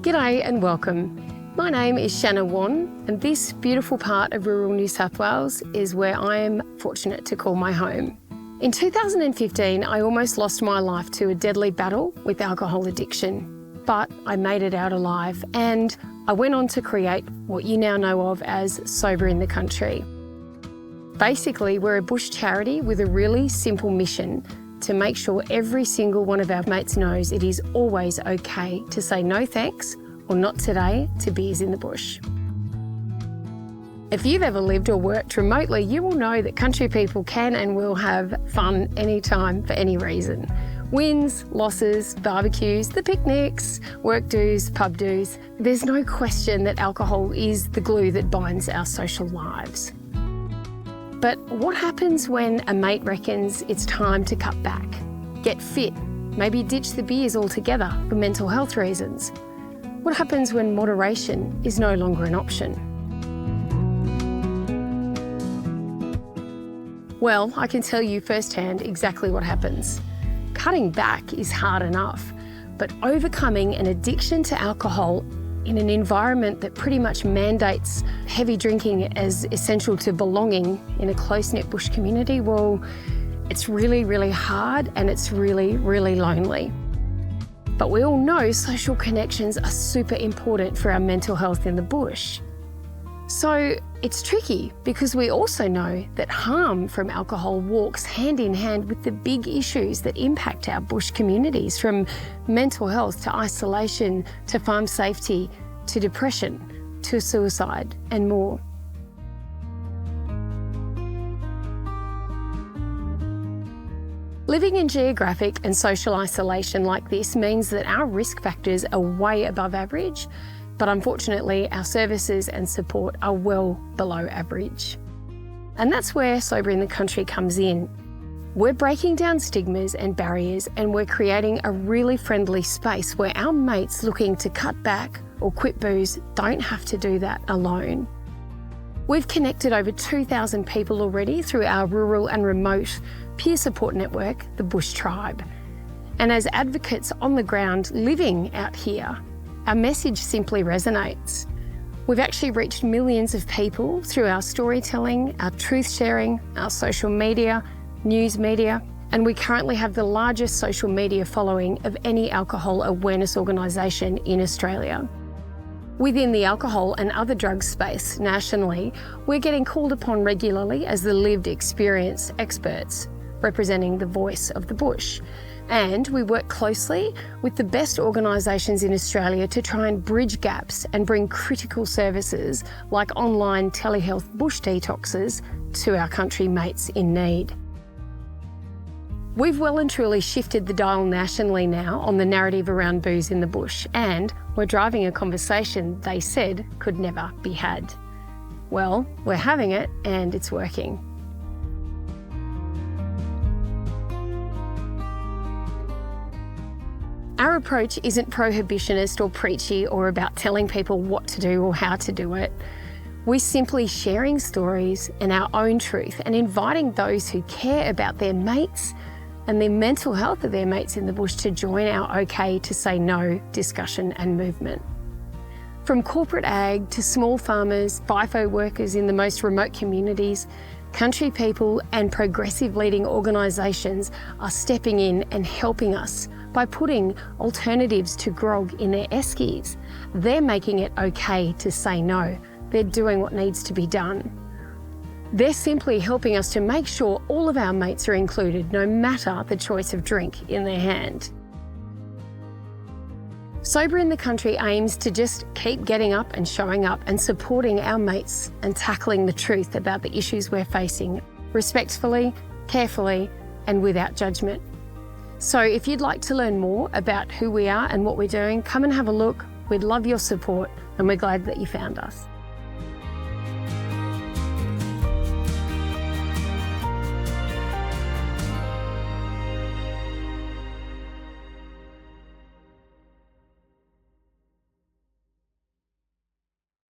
G'day and welcome. My name is Shanna Wan, and this beautiful part of rural New South Wales is where I am fortunate to call my home. In 2015, I almost lost my life to a deadly battle with alcohol addiction, but I made it out alive and I went on to create what you now know of as Sober in the Country. Basically, we're a bush charity with a really simple mission to make sure every single one of our mates knows it is always okay to say no thanks or not today to beers in the bush. If you've ever lived or worked remotely, you will know that country people can and will have fun anytime for any reason. Wins, losses, barbecues, the picnics, work do's, pub do's. There's no question that alcohol is the glue that binds our social lives. But what happens when a mate reckons it's time to cut back, get fit, maybe ditch the beers altogether for mental health reasons? What happens when moderation is no longer an option? Well, I can tell you firsthand exactly what happens. Cutting back is hard enough, but overcoming an addiction to alcohol in an environment that pretty much mandates heavy drinking as essential to belonging in a close-knit bush community, well, it's really, really hard and it's really, really lonely. But we all know social connections are super important for our mental health in the bush. So it's tricky because we also know that harm from alcohol walks hand in hand with the big issues that impact our bush communities, from mental health to isolation to farm safety to depression to suicide and more. Living in geographic and social isolation like this means that our risk factors are way above average, but unfortunately our services and support are well below average. And that's where Sober in the Country comes in. We're breaking down stigmas and barriers, and we're creating a really friendly space where our mates looking to cut back or quit booze don't have to do that alone. We've connected over 2,000 people already through our rural and remote peer support network, the Bush Tribe. And as advocates on the ground living out here, our message simply resonates. We've actually reached millions of people through our storytelling, our truth sharing, our social media, news media, and we currently have the largest social media following of any alcohol awareness organisation in Australia. Within the alcohol and other drugs space nationally, we're getting called upon regularly as the lived experience experts, representing the voice of the bush. And we work closely with the best organisations in Australia to try and bridge gaps and bring critical services like online telehealth bush detoxes to our country mates in need. We've well and truly shifted the dial nationally now on the narrative around booze in the bush, and we're driving a conversation they said could never be had. Well, we're having it and it's working. Our approach isn't prohibitionist or preachy or about telling people what to do or how to do it. We're simply sharing stories and our own truth and inviting those who care about their mates and the mental health of their mates in the bush to join our OK to say no discussion and movement. From corporate ag to small farmers, FIFO workers in the most remote communities, country people and progressive leading organisations are stepping in and helping us by putting alternatives to grog in their eskies. They're making it okay to say no. They're doing what needs to be done. They're simply helping us to make sure all of our mates are included, no matter the choice of drink in their hand. Sober in the Country aims to just keep getting up and showing up and supporting our mates and tackling the truth about the issues we're facing, respectfully, carefully, and without judgment. So if you'd like to learn more about who we are and what we're doing, come and have a look. We'd love your support, and we're glad that you found us.